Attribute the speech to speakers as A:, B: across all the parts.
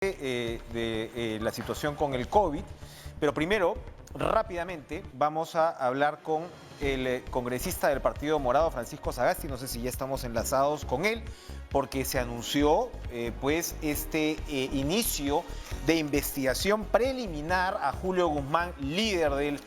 A: de la situación con el COVID, pero primero, rápidamente, vamos a hablar con el congresista del Partido Morado, Francisco Sagasti. No sé si ya estamos enlazados con él, porque se anunció este inicio de investigación preliminar a Julio Guzmán, líder del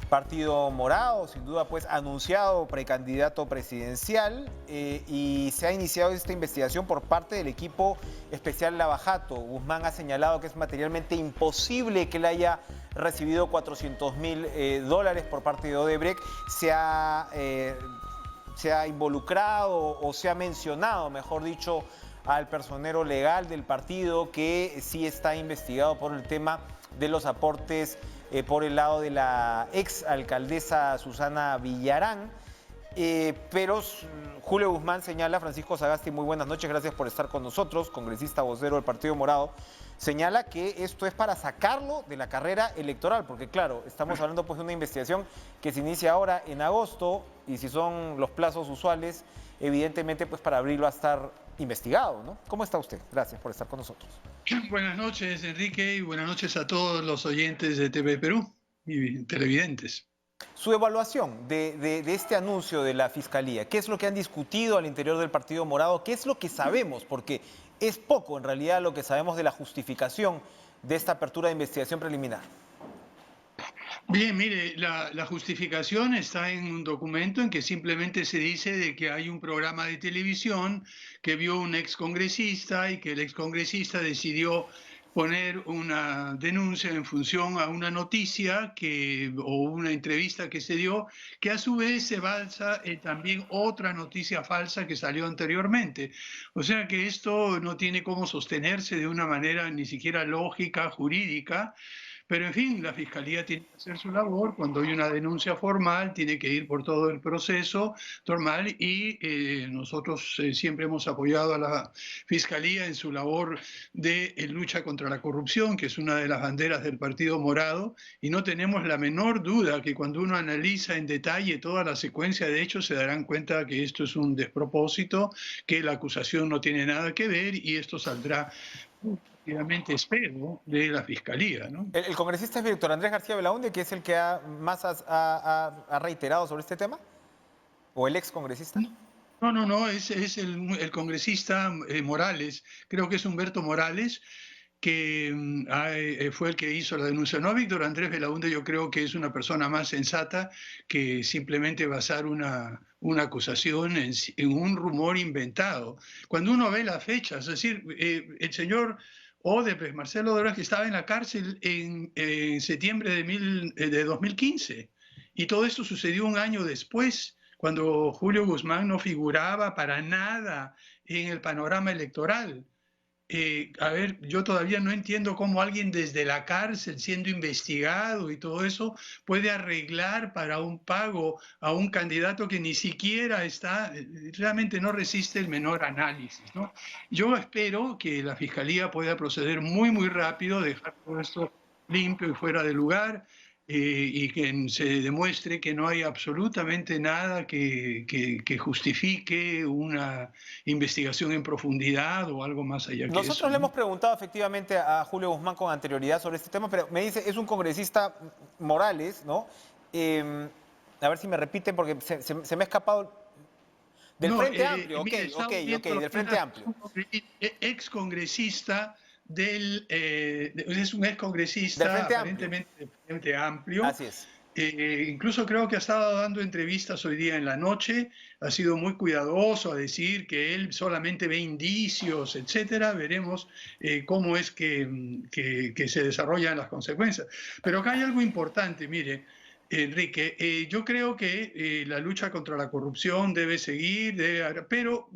A: Partido Morado, sin duda pues anunciado precandidato presidencial, y se ha iniciado esta investigación por parte del equipo especial Lava Jato. Guzmán ha señalado que es materialmente imposible que él haya recibido $400.000 por parte de Odebrecht. Se ha involucrado o se ha mencionado, mejor dicho, al personero legal del partido que sí está investigado por el tema de los aportes por el lado de la ex alcaldesa Susana Villarán. Pero Julio Guzmán señala, Francisco Sagasti, muy buenas noches, gracias por estar con nosotros, congresista vocero del Partido Morado, señala que esto es para sacarlo de la carrera electoral, porque claro, estamos hablando pues de una investigación que se inicia ahora en agosto, y si son los plazos usuales, evidentemente pues para abril va a estar investigado, ¿no? ¿Cómo está usted? Gracias por estar con nosotros.
B: Buenas noches, Enrique, y buenas noches a todos los oyentes de TV Perú y televidentes.
A: Su evaluación de este anuncio de la Fiscalía, ¿qué es lo que han discutido al interior del Partido Morado? ¿Qué es lo que sabemos? Porque es poco en realidad lo que sabemos de la justificación de esta apertura de investigación preliminar.
B: Bien, mire, la justificación está en un documento en que simplemente se dice de que hay un programa de televisión que vio un excongresista y que el excongresista decidió poner una denuncia en función a una noticia o una entrevista que se dio, que a su vez se basa en también otra noticia falsa que salió anteriormente. O sea que esto no tiene cómo sostenerse de una manera ni siquiera lógica, jurídica. Pero en fin, la Fiscalía tiene que hacer su labor. Cuando hay una denuncia formal, tiene que ir por todo el proceso normal y nosotros siempre hemos apoyado a la Fiscalía en su labor de lucha contra la corrupción, que es una de las banderas del Partido Morado, y no tenemos la menor duda que cuando uno analiza en detalle toda la secuencia de hechos se darán cuenta que esto es un despropósito, que la acusación no tiene nada que ver y esto saldrá efectivamente, espero, de la Fiscalía, ¿no?
A: ¿El congresista es Víctor Andrés García Belaúnde, que es el que más ha reiterado sobre este tema? ¿O el ex congresista?
B: No, es el congresista Morales, creo que es Humberto Morales, que fue el que hizo la denuncia. No, Víctor Andrés Belaúnde yo creo que es una persona más sensata que simplemente basar una acusación en un rumor inventado. Cuando uno ve las fechas, es decir, el señor Odebrecht, Marcelo Odebrecht, estaba en la cárcel en septiembre de 2015 y todo esto sucedió un año después, cuando Julio Guzmán no figuraba para nada en el panorama electoral. A ver, yo todavía no entiendo cómo alguien desde la cárcel, siendo investigado y todo eso, puede arreglar para un pago a un candidato que ni siquiera está, realmente no resiste el menor análisis, ¿no? Yo espero que la Fiscalía pueda proceder muy, muy rápido, dejar todo esto limpio y fuera de lugar, y que se demuestre que no hay absolutamente nada que justifique una investigación en profundidad o algo más allá que eso,
A: Nosotros le
B: ¿no?
A: hemos preguntado efectivamente a Julio Guzmán con anterioridad sobre este tema, pero me dice, es un congresista Morales, ¿no? A ver si me repiten porque se me ha escapado. Del
B: No,
A: Frente Amplio, ok,
B: mire,
A: ok,
B: estaba
A: ok,
B: viendo
A: del Frente Amplio.
B: ex congresista es un ex
A: Del
B: congresista
A: Frente Amplio,
B: aparentemente del Frente Amplio.
A: así es.
B: Incluso creo que ha estado dando entrevistas hoy día en la noche, ha sido muy cuidadoso a decir que él solamente ve indicios, etcétera. Veremos cómo es que se desarrollan las consecuencias. Pero acá hay algo importante, mire, Enrique, yo creo que la lucha contra la corrupción debe seguir, pero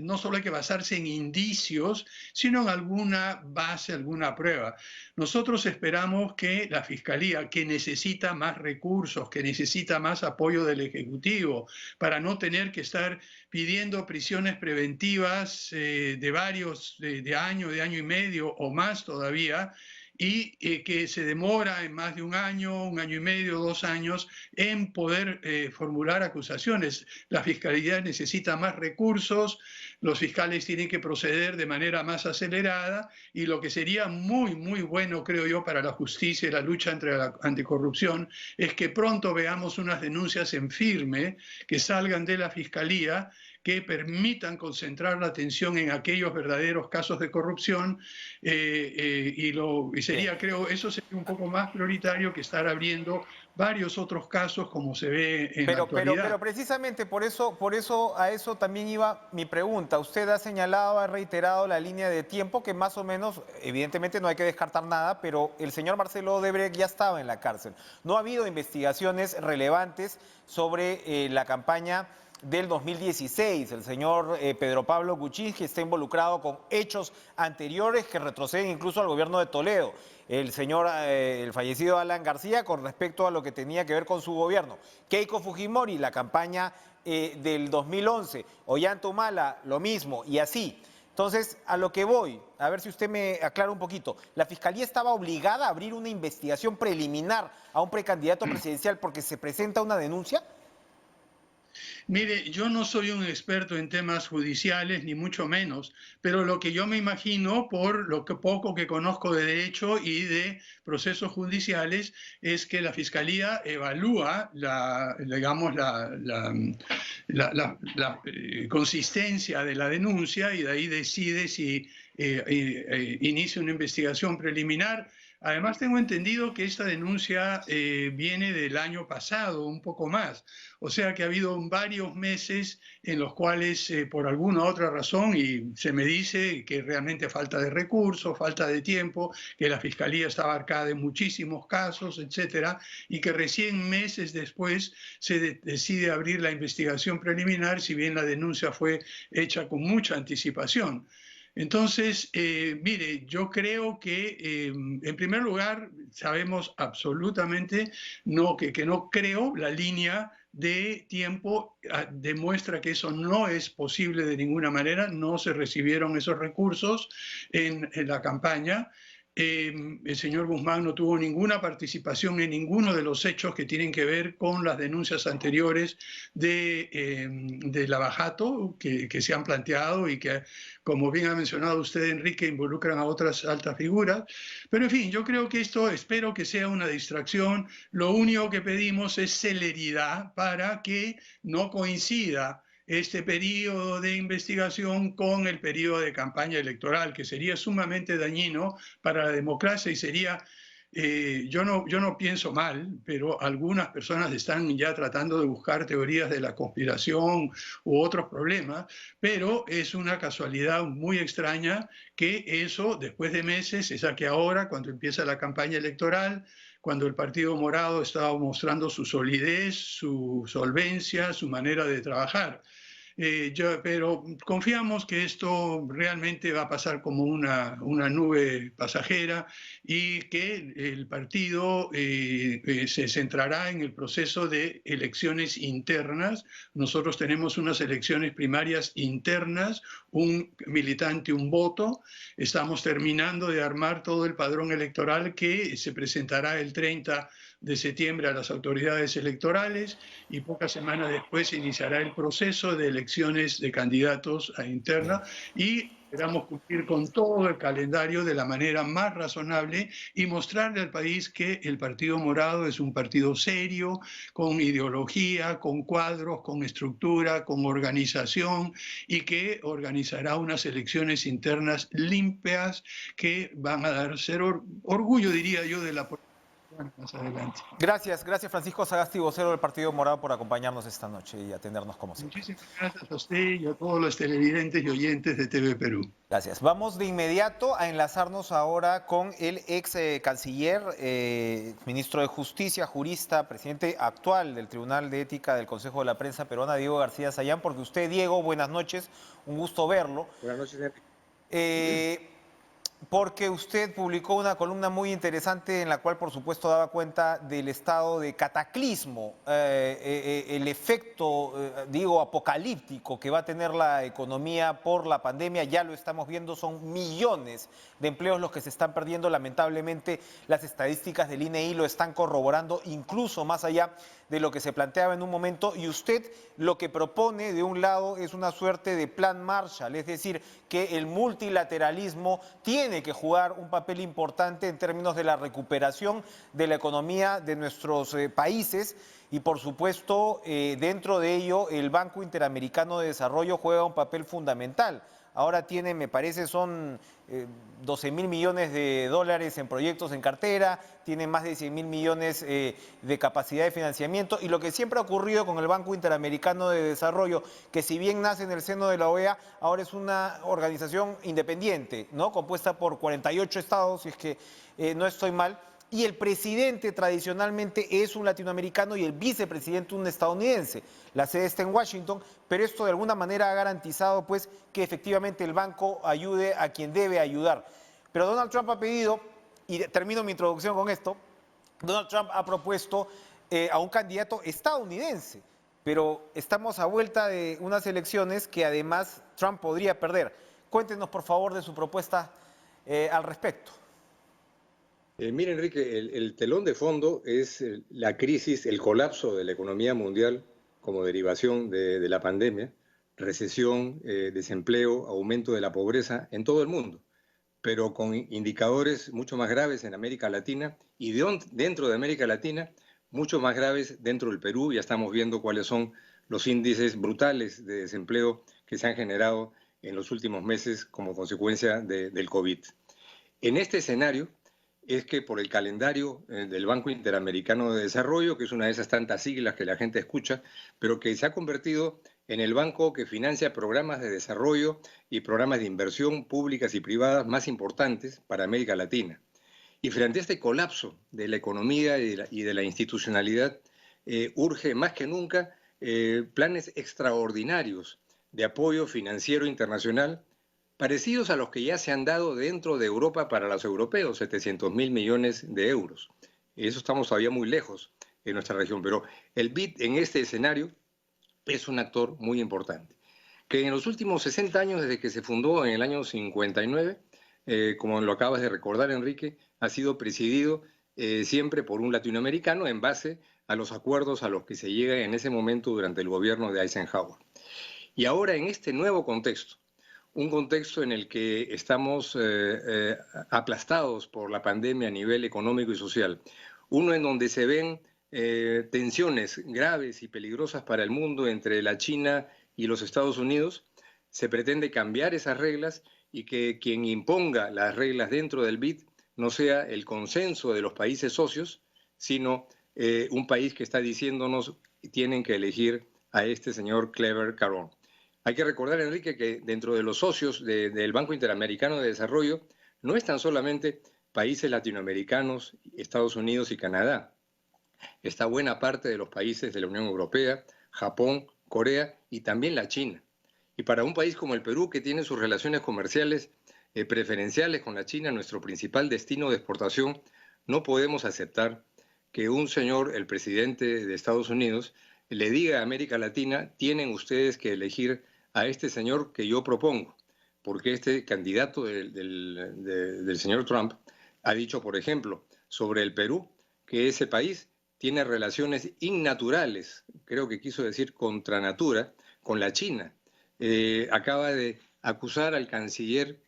B: no solo hay que basarse en indicios, sino en alguna base, alguna prueba. Nosotros esperamos que la Fiscalía, que necesita más recursos, que necesita más apoyo del Ejecutivo, para no tener que estar pidiendo prisiones preventivas de año y medio o más todavía, y que se demora en más de un año y medio, 2 años en poder formular acusaciones. La Fiscalía necesita más recursos, los fiscales tienen que proceder de manera más acelerada y lo que sería muy, muy bueno, creo yo, para la justicia y la lucha entre la anticorrupción es que pronto veamos unas denuncias en firme que salgan de la Fiscalía que permitan concentrar la atención en aquellos verdaderos casos de corrupción y sería, creo, eso sería un poco más prioritario que estar abriendo varios otros casos como se ve en la
A: Pero
B: actualidad.
A: precisamente por eso a eso también iba mi pregunta. Usted ha señalado, ha reiterado la línea de tiempo que más o menos, evidentemente no hay que descartar nada, pero el señor Marcelo Odebrecht ya estaba en la cárcel. No ha habido investigaciones relevantes sobre la campaña del 2016. El señor Pedro Pablo Kuczynski está involucrado con hechos anteriores que retroceden incluso al gobierno de Toledo. El señor, el fallecido Alan García, con respecto a lo que tenía que ver con su gobierno. Keiko Fujimori, la campaña del 2011. Ollanta Humala, lo mismo, y así. Entonces, a lo que voy, a ver si usted me aclara un poquito. ¿La Fiscalía estaba obligada a abrir una investigación preliminar a un precandidato presidencial porque se presenta una denuncia?
B: Mire, yo no soy un experto en temas judiciales, ni mucho menos, pero lo que yo me imagino, por lo que poco que conozco de derecho y de procesos judiciales, es que la Fiscalía evalúa digamos, la consistencia de la denuncia y de ahí decide si inicia una investigación preliminar. Además, tengo entendido que esta denuncia viene del año pasado, un poco más. O sea que ha habido varios meses en los cuales, por alguna otra razón, y se me dice que realmente falta de recursos, falta de tiempo, que la Fiscalía está abarcada en muchísimos casos, etcétera, y que recién meses después se decide abrir la investigación preliminar, si bien la denuncia fue hecha con mucha anticipación. Entonces, mire, yo creo que en primer lugar sabemos absolutamente que no creo la línea de tiempo demuestra que eso no es posible de ninguna manera, no se recibieron esos recursos en la campaña. El señor Guzmán no tuvo ninguna participación en ninguno de los hechos que tienen que ver con las denuncias anteriores de Lavajato que se han planteado y que, como bien ha mencionado usted, Enrique, involucran a otras altas figuras. Pero en fin, yo creo que esto espero que sea una distracción. Lo único que pedimos es celeridad para que no coincida este periodo de investigación con el periodo de campaña electoral, que sería sumamente dañino para la democracia y sería, yo no pienso mal, pero algunas personas están ya tratando de buscar teorías de la conspiración u otros problemas, pero es una casualidad muy extraña que eso después de meses se saque ahora, cuando empieza la campaña electoral, cuando el Partido Morado estaba mostrando su solidez, su solvencia, su manera de trabajar. Pero confiamos que esto realmente va a pasar como una nube pasajera y que el partido se centrará en el proceso de elecciones internas. Nosotros tenemos unas elecciones primarias internas, un militante, un voto. Estamos terminando de armar todo el padrón electoral que se presentará el 30 de septiembre a las autoridades electorales y pocas semanas después se iniciará el proceso de elecciones de candidatos a interna y esperamos cumplir con todo el calendario de la manera más razonable y mostrarle al país que el Partido Morado es un partido serio, con ideología, con cuadros, con estructura, con organización y que organizará unas elecciones internas limpias que van a dar ser orgullo, diría yo, de la política más adelante.
A: Gracias Francisco Sagasti, vocero del Partido Morado, por acompañarnos esta noche y atendernos como siempre.
B: Muchísimas gracias a usted y a todos los televidentes y oyentes de TV Perú.
A: Gracias. Vamos de inmediato a enlazarnos ahora con el ex canciller, ministro de Justicia, jurista, presidente actual del Tribunal de Ética del Consejo de la Prensa Peruana, Diego García Sayán, porque usted, Diego, buenas noches, un gusto verlo.
C: Buenas noches, Enrique.
A: Porque usted publicó una columna muy interesante en la cual, por supuesto, daba cuenta del estado de cataclismo, el efecto, digo, apocalíptico que va a tener la economía por la pandemia. Ya lo estamos viendo, son millones de empleos los que se están perdiendo. Lamentablemente, las estadísticas del INEI lo están corroborando, incluso más allá de lo que se planteaba en un momento, y usted lo que propone de un lado es una suerte de plan Marshall, es decir, que el multilateralismo tiene que jugar un papel importante en términos de la recuperación de la economía de nuestros países y por supuesto dentro de ello el Banco Interamericano de Desarrollo juega un papel fundamental. Ahora tiene, me parece, son 12.000 millones de dólares en proyectos en cartera, tiene más de 100.000 millones de capacidad de financiamiento y lo que siempre ha ocurrido con el Banco Interamericano de Desarrollo, que si bien nace en el seno de la OEA, ahora es una organización independiente, ¿no? Compuesta por 48 estados, si es que no estoy mal, y el presidente tradicionalmente es un latinoamericano y el vicepresidente un estadounidense. La sede está en Washington, pero esto de alguna manera ha garantizado pues que efectivamente el banco ayude a quien debe ayudar. Pero Donald Trump ha pedido, y termino mi introducción con esto, Donald Trump ha propuesto a un candidato estadounidense, pero estamos a vuelta de unas elecciones que además Trump podría perder. Cuéntenos por favor de su propuesta al respecto.
C: Mira, Enrique, el telón de fondo es la crisis, el colapso de la economía mundial como derivación de la pandemia, recesión, desempleo, aumento de la pobreza en todo el mundo, pero con indicadores mucho más graves en América Latina y dentro de América Latina, mucho más graves dentro del Perú. Ya estamos viendo cuáles son los índices brutales de desempleo que se han generado en los últimos meses como consecuencia del COVID. En este escenario es que por el calendario del Banco Interamericano de Desarrollo, que es una de esas tantas siglas que la gente escucha, pero que se ha convertido en el banco que financia programas de desarrollo y programas de inversión públicas y privadas más importantes para América Latina. Y frente a este colapso de la economía y de la institucionalidad, urge más que nunca planes extraordinarios de apoyo financiero internacional parecidos a los que ya se han dado dentro de Europa para los europeos, 700.000 millones de euros. Eso estamos todavía muy lejos en nuestra región, pero el BID en este escenario es un actor muy importante, que en los últimos 60 años, desde que se fundó en el año 59, como lo acabas de recordar, Enrique, ha sido presidido siempre por un latinoamericano en base a los acuerdos a los que se llega en ese momento durante el gobierno de Eisenhower. Y ahora en este nuevo contexto, un contexto en el que estamos aplastados por la pandemia a nivel económico y social, uno en donde se ven tensiones graves y peligrosas para el mundo entre la China y los Estados Unidos, se pretende cambiar esas reglas y que quien imponga las reglas dentro del BID no sea el consenso de los países socios, sino un país que está diciéndonos tienen que elegir a este señor Clever Caron. Hay que recordar, Enrique, que dentro de los socios del Banco Interamericano de Desarrollo no están solamente países latinoamericanos, Estados Unidos y Canadá. Está buena parte de los países de la Unión Europea, Japón, Corea y también la China. Y para un país como el Perú, que tiene sus relaciones comerciales preferenciales con la China, nuestro principal destino de exportación, no podemos aceptar que un señor, el presidente de Estados Unidos, le diga a América Latina, tienen ustedes que elegir a este señor que yo propongo, porque este candidato del señor Trump ha dicho, por ejemplo, sobre el Perú, que ese país tiene relaciones innaturales, creo que quiso decir contra natura, con la China. Acaba de acusar al canciller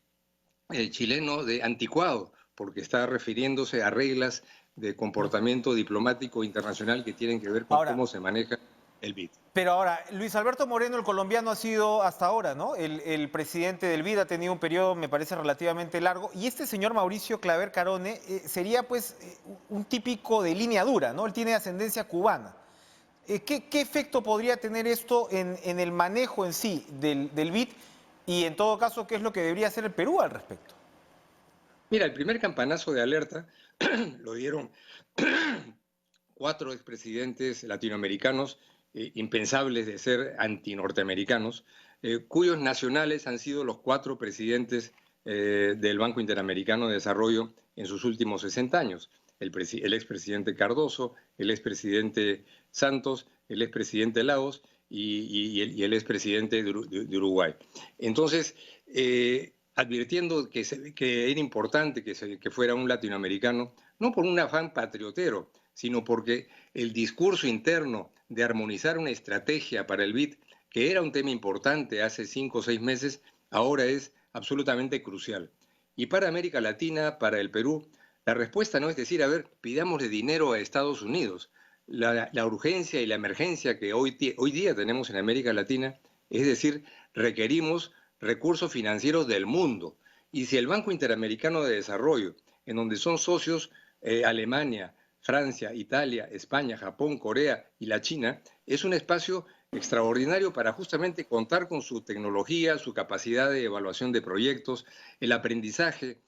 C: chileno de anticuado, porque está refiriéndose a reglas de comportamiento diplomático internacional que tienen que ver con cómo se maneja el BID.
A: Pero ahora, Luis Alberto Moreno, el colombiano, ha sido hasta ahora, ¿no? El presidente del BID ha tenido un periodo, me parece, relativamente largo. Y este señor Mauricio Claver Carone sería, pues, un típico de línea dura, ¿no? Él tiene ascendencia cubana. ¿Qué efecto podría tener esto en el manejo en sí del BID? Y en todo caso, ¿qué es lo que debería hacer el Perú al respecto?
C: Mira, el primer campanazo de alerta lo dieron 4 expresidentes latinoamericanos impensables de ser antinorteamericanos, cuyos nacionales han sido los 4 presidentes del Banco Interamericano de Desarrollo en sus últimos 60 años. El expresidente Cardoso, el expresidente Santos, el expresidente Lagos y el expresidente de Uruguay. Entonces, advirtiendo que era importante que fuera un latinoamericano, no por un afán patriotero, sino porque el discurso interno de armonizar una estrategia para el BID, que era un tema importante hace 5 o 6 meses, ahora es absolutamente crucial. Y para América Latina, para el Perú, la respuesta no es decir, a ver, pidámosle dinero a Estados Unidos. La urgencia y la emergencia que hoy día tenemos en América Latina, es decir, requerimos recursos financieros del mundo. Y si el Banco Interamericano de Desarrollo, en donde son socios Alemania, Francia, Italia, España, Japón, Corea y la China, es un espacio extraordinario para justamente contar con su tecnología, su capacidad de evaluación de proyectos, el aprendizaje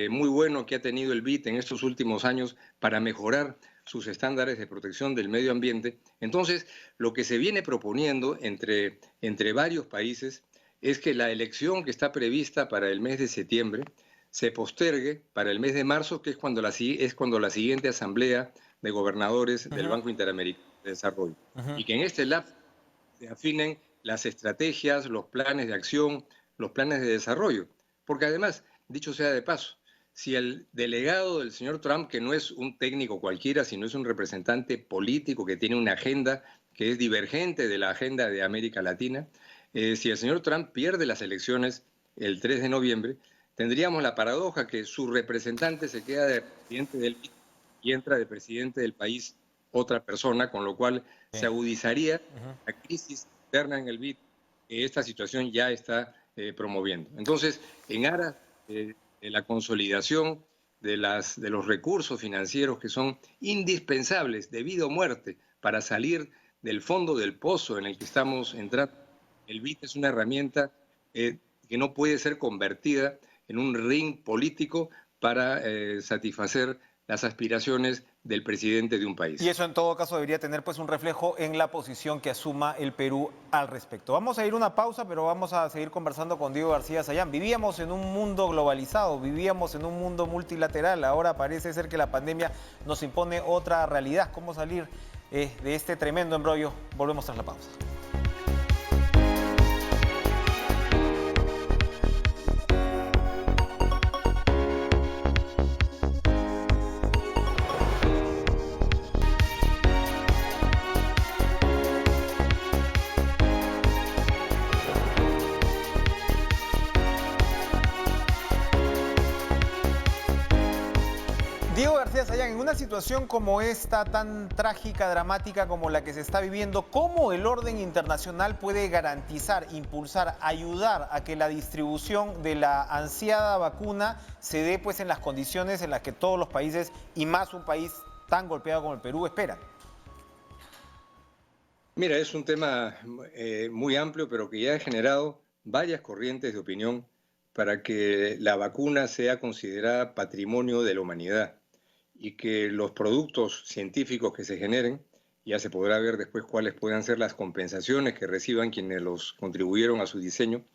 C: muy bueno que ha tenido el BID en estos últimos años para mejorar sus estándares de protección del medio ambiente. Entonces, lo que se viene proponiendo entre varios países es que la elección que está prevista para el mes de septiembre se postergue para el mes de marzo, que es cuando la siguiente asamblea de gobernadores del Banco Interamericano de Desarrollo. Y que en este lapso se afinen las estrategias, los planes de acción, los planes de desarrollo. Porque además, dicho sea de paso, si el delegado del señor Trump, que no es un técnico cualquiera, sino es un representante político que tiene una agenda que es divergente de la agenda de América Latina, si el señor Trump pierde las elecciones el 3 de noviembre, tendríamos la paradoja que su representante se queda de presidente del país y entra de presidente del país otra persona, con lo cual se agudizaría la crisis interna en el BID que esta situación ya está promoviendo. Entonces, en aras de la consolidación de los recursos financieros que son indispensables de vida o muerte para salir del fondo del pozo en el que estamos entrando, el BID es una herramienta que no puede ser convertida en un ring político para satisfacer las aspiraciones del presidente de un país.
A: Y eso en todo caso debería tener pues un reflejo en la posición que asuma el Perú al respecto. Vamos a ir a una pausa, pero vamos a seguir conversando con Diego García Sayán. Vivíamos en un mundo globalizado, vivíamos en un mundo multilateral. Ahora parece ser que la pandemia nos impone otra realidad. ¿Cómo salir de este tremendo embrollo? Volvemos tras la pausa. Diego García Sayán, en una situación como esta, tan trágica, dramática como la que se está viviendo, ¿cómo el orden internacional puede garantizar, impulsar, ayudar a que la distribución de la ansiada vacuna se dé pues en las condiciones en las que todos los países, y más un país tan golpeado como el Perú, esperan?
C: Mira, es un tema muy amplio, pero que ya ha generado varias corrientes de opinión para que la vacuna sea considerada patrimonio de la humanidad y que los productos científicos que se generen, ya se podrá ver después cuáles puedan ser las compensaciones que reciban quienes los contribuyeron a su diseño,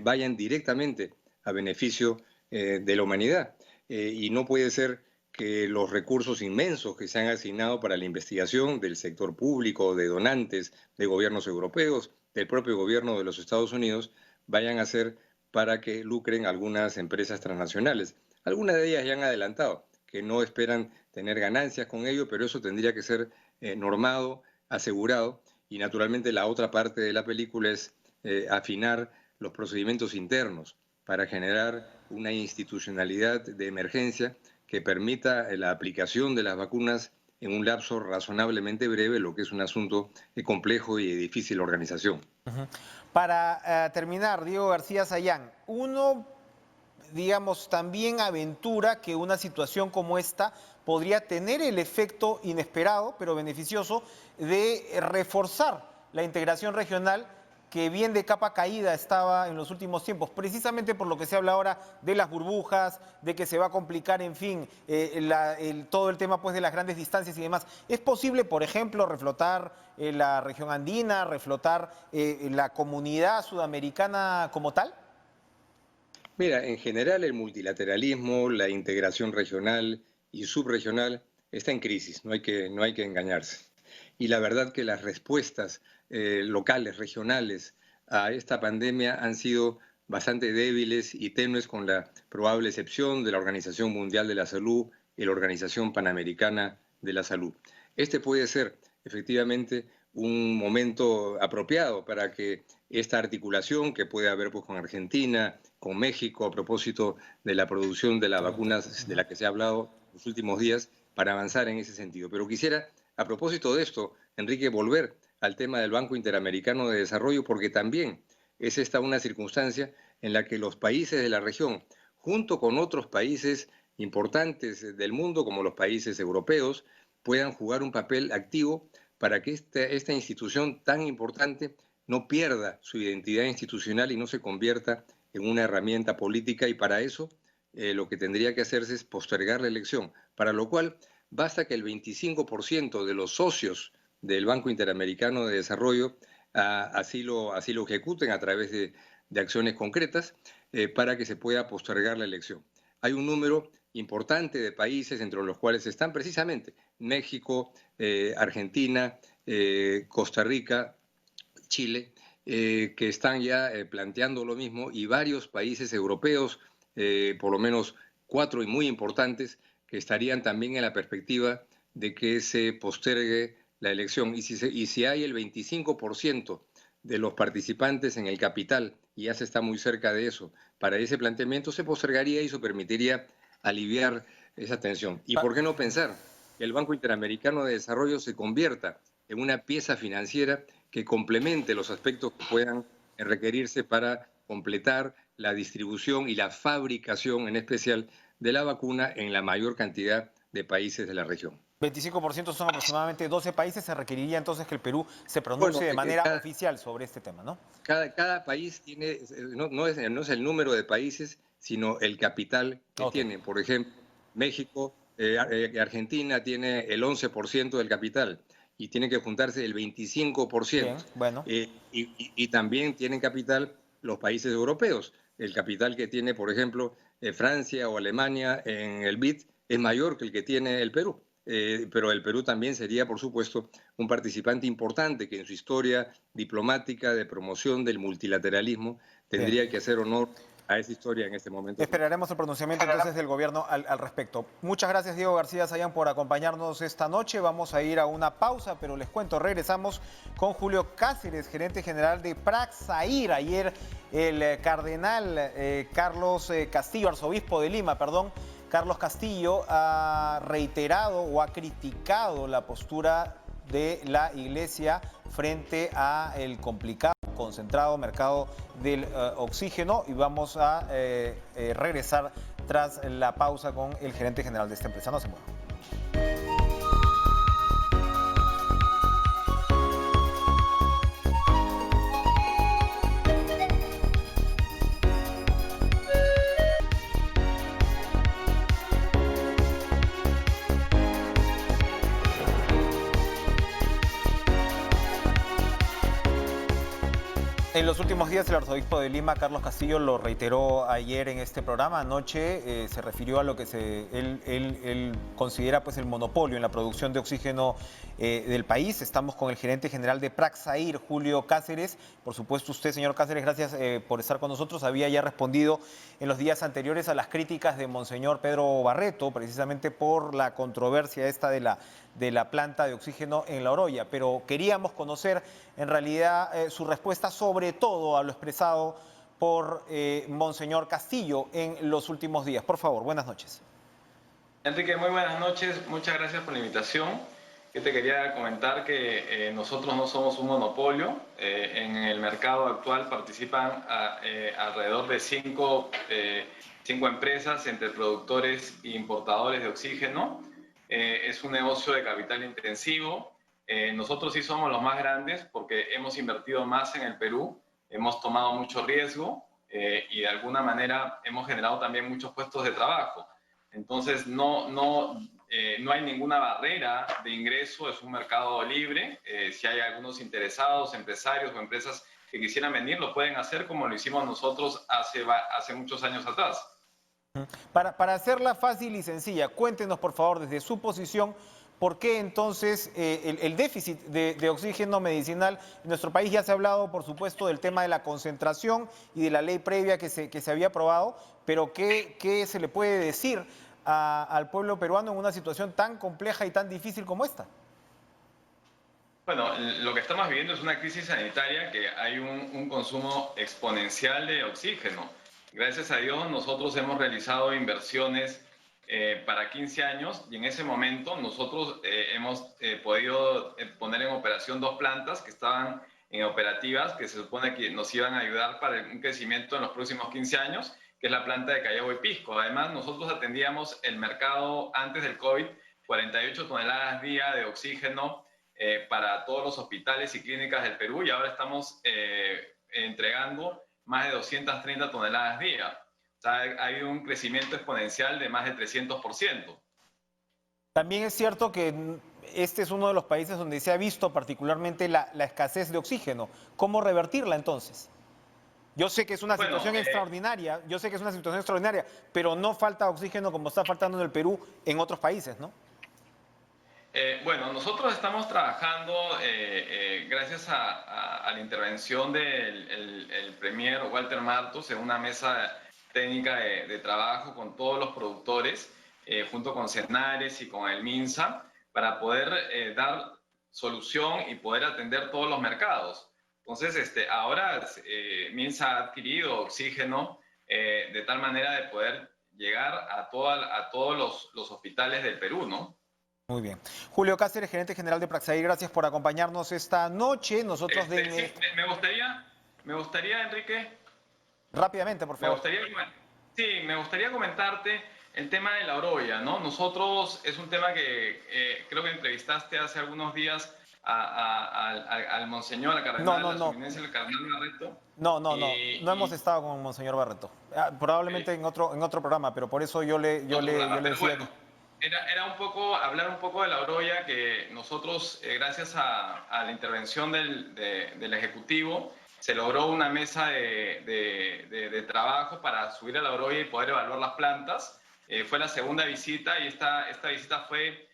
C: vayan directamente a beneficio de la humanidad. Y no puede ser que los recursos inmensos que se han asignado para la investigación del sector público, de donantes, de gobiernos europeos, del propio gobierno de los Estados Unidos, vayan a ser para que lucren algunas empresas transnacionales. Algunas de ellas ya han adelantado que no esperan tener ganancias con ello, pero eso tendría que ser normado, asegurado, y naturalmente la otra parte de la película es afinar los procedimientos internos para generar una institucionalidad de emergencia que permita la aplicación de las vacunas en un lapso razonablemente breve, lo que es un asunto complejo y de difícil organización.
A: Para terminar, Diego García Sayán, uno, digamos, también aventura que una situación como esta podría tener el efecto inesperado, pero beneficioso, de reforzar la integración regional que bien de capa caída estaba en los últimos tiempos, precisamente por lo que se habla ahora de las burbujas, de que se va a complicar, en fin, todo el tema pues, de las grandes distancias y demás. ¿Es posible, por ejemplo, reflotar la región andina, reflotar la comunidad sudamericana como tal?
C: Mira, en general el multilateralismo, la integración regional y subregional está en crisis, no hay que engañarse. Y la verdad que las respuestas locales, regionales a esta pandemia han sido bastante débiles y tenues, con la probable excepción de la Organización Mundial de la Salud y la Organización Panamericana de la Salud. Este puede ser efectivamente un momento apropiado para que esta articulación que puede haber, pues, con Argentina, con México, a propósito de la producción de las vacunas de la que se ha hablado en los últimos días, para avanzar en ese sentido. Pero quisiera, a propósito de esto, Enrique, volver al tema del Banco Interamericano de Desarrollo, porque también es esta una circunstancia en la que los países de la región, junto con otros países importantes del mundo, como los países europeos, puedan jugar un papel activo para que esta institución tan importante no pierda su identidad institucional y no se convierta en una herramienta política. Y para eso lo que tendría que hacerse es postergar la elección, para lo cual basta que el 25% de los socios del Banco Interamericano de Desarrollo así lo ejecuten a través de acciones concretas, para que se pueda postergar la elección. Hay un número importante de países, entre los cuales están precisamente México, Argentina, Costa Rica, Chile, que están ya planteando lo mismo, y varios países europeos, por lo menos 4 y muy importantes, que estarían también en la perspectiva de que se postergue la elección. Y si hay el 25% de los participantes en el capital, y ya se está muy cerca de eso, para ese planteamiento, se postergaría y eso permitiría aliviar esa tensión. ¿Y por qué no pensar que el Banco Interamericano de Desarrollo se convierta en una pieza financiera que complemente los aspectos que puedan requerirse para completar la distribución y la fabricación, en especial, de la vacuna en la mayor cantidad de países de la región?
A: 25% son aproximadamente 12 países. Se requeriría entonces que el Perú se pronuncie de manera oficial sobre este tema, ¿no?
C: Cada país tiene, no es el número de países, sino el capital que tiene. Por ejemplo, México, Argentina tiene el 11% del capital y tiene que juntarse el 25%.
A: Bien, bueno.
C: Y también tienen capital los países europeos. El capital que tiene, por ejemplo, Francia o Alemania en el BID es mayor que el que tiene el Perú. Pero el Perú también sería, por supuesto, un participante importante que en su historia diplomática de promoción del multilateralismo tendría que hacer honor a esa historia en este momento.
A: Esperaremos el pronunciamiento entonces del gobierno al respecto. Muchas gracias, Diego García Sayán, por acompañarnos esta noche. Vamos a ir a una pausa, pero les cuento, regresamos con Julio Cáceres, gerente general de Praxair. Ayer el cardenal Carlos Castillo, arzobispo de Lima, Carlos Castillo, ha reiterado o ha criticado la postura de la Iglesia frente a el complicado, concentrado mercado del oxígeno, y vamos a regresar tras la pausa con el gerente general de esta empresa. No se muevan. En los últimos días, el arzobispo de Lima, Carlos Castillo, lo reiteró ayer en este programa. Anoche se refirió a lo que él considera, pues, el monopolio en la producción de oxígeno del país. Estamos con el gerente general de Praxair, Julio Cáceres. Por supuesto, usted, señor Cáceres, gracias por estar con nosotros. Había ya respondido en los días anteriores a las críticas de Monseñor Pedro Barreto, precisamente por la controversia esta de la planta de oxígeno en La Oroya. Pero queríamos conocer, en realidad, su respuesta sobre todo a lo expresado por Monseñor Castillo en los últimos días. Por favor, buenas noches.
D: Enrique, muy buenas noches. Muchas gracias por la invitación. Yo te quería comentar que nosotros no somos un monopolio. En el mercado actual participan alrededor de cinco empresas entre productores e importadores de oxígeno. Es un negocio de capital intensivo. Nosotros sí somos los más grandes porque hemos invertido más en el Perú, hemos tomado mucho riesgo y de alguna manera hemos generado también muchos puestos de trabajo. Entonces no hay ninguna barrera de ingreso, es un mercado libre. Si hay algunos interesados, empresarios o empresas que quisieran venir lo pueden hacer como lo hicimos nosotros hace muchos años atrás.
A: Para hacerla fácil y sencilla, cuéntenos por favor desde su posición, ¿por qué entonces el déficit de oxígeno medicinal en nuestro país? Ya se ha hablado, por supuesto, del tema de la concentración y de la ley previa que se había aprobado, pero ¿qué se le puede decir al pueblo peruano en una situación tan compleja y tan difícil como esta?
D: Bueno, lo que estamos viviendo es una crisis sanitaria, que hay un consumo exponencial de oxígeno. Gracias a Dios nosotros hemos realizado inversiones para 15 años y en ese momento nosotros hemos podido poner en operación 2 plantas que estaban operativas, que se supone que nos iban a ayudar para un crecimiento en los próximos 15 años, que es la planta de Callao y Pisco. Además, nosotros atendíamos el mercado antes del COVID, 48 toneladas día de oxígeno para todos los hospitales y clínicas del Perú, y ahora estamos entregando más de 230 toneladas día. O sea, ha habido un crecimiento exponencial de más de 300%.
A: También es cierto que este es uno de los países donde se ha visto particularmente la escasez de oxígeno. ¿Cómo revertirla entonces? Yo sé que es una situación extraordinaria, pero no falta oxígeno como está faltando en el Perú en otros países, ¿no?
D: Bueno, nosotros estamos trabajando gracias a la intervención del Premier Walter Martos en una mesa técnica de trabajo con todos los productores, junto con Senares y con el MINSA, para poder dar solución y poder atender todos los mercados. Entonces, ahora MINSA ha adquirido oxígeno de tal manera de poder llegar a todos los hospitales del Perú, ¿no?
A: Muy bien. Julio Cáceres, gerente general de Praxair, gracias por acompañarnos esta noche. Nosotros
D: Sí, me gustaría, Enrique.
A: Rápidamente, por favor.
D: Me gustaría comentarte el tema de la orolla, ¿no? Nosotros, es un tema que creo que entrevistaste hace algunos días al monseñor, al cardenal, a su eminencia, el cardenal Barreto.
A: No hemos estado con monseñor Barreto. Probablemente en otro programa, pero por eso yo le decía que...
D: Era hablar un poco de la orolla, que nosotros, gracias a la intervención del Ejecutivo, se logró una mesa de trabajo para subir a la orolla y poder evaluar las plantas. Fue la segunda visita, y esta visita fue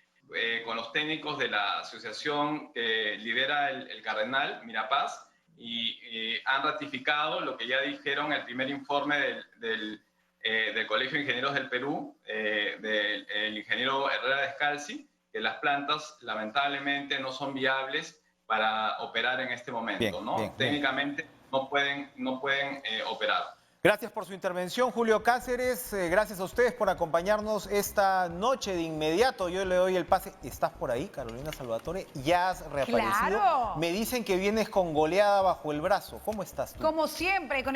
D: con los técnicos de la asociación que lidera el cardenal Mirapaz, y han ratificado lo que ya dijeron el primer informe del Colegio de Ingenieros del Perú, del ingeniero Herrera Descalzi, que las plantas lamentablemente no son viables para operar en este momento, ¿no? Técnicamente no pueden operar.
A: Gracias por su intervención, Julio Cáceres. Gracias a ustedes por acompañarnos esta noche. De inmediato yo le doy el pase. ¿Estás por ahí, Carolina Salvatore? ¿Ya has reaparecido?
E: ¡Claro!
A: Me dicen que vienes con goleada bajo el brazo. ¿Cómo estás tú?
E: Como siempre, con